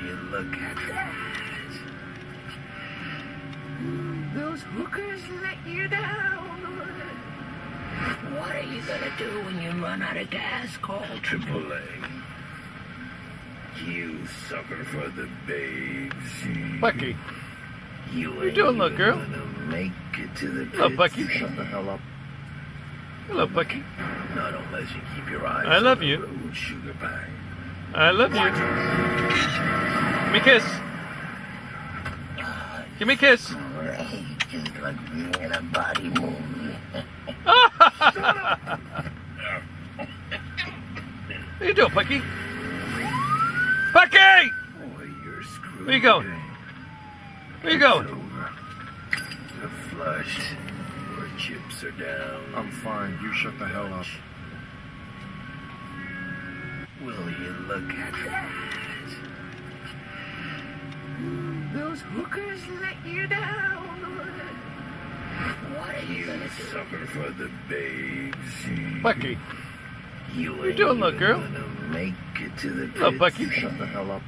you look at that? Those hookers let you down. What are you gonna do when you run out of gas? Call AAA. You sucker for the babes. Bucky. You What you doing, little girl? Gonna make it to the Hello, Bucky. Shut the hell up. Hello, Bucky. Not unless you keep your eyes I love on the you. road, sugar pie. I love you. Give me a kiss. Give me a kiss. Great, just like me in a body movie. What you doing, Bucky? Bucky! Boy, you're screwed. Where you going? Where you going? The flushed. Your chips are down. I'm fine. You shut the hell up. Will you look at that? Those hookers let you down. What are you gonna suffer for the babes? Bucky. What you doing, little girl? Make it to the Hello, Bucky. Shut the hell up.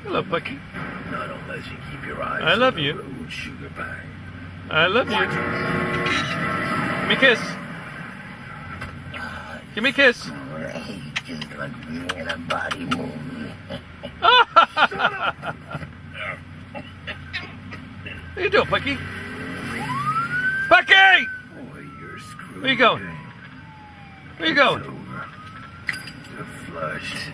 Hello, Bucky. Not unless you keep your eyes I love on the you. road, sugar pie. I love you. Give me a kiss. Give me a kiss. Great, just like me in a body movie. What you doing, Bucky? Bucky! Boy, you're screwed. Where you going? Where you going? The flushed.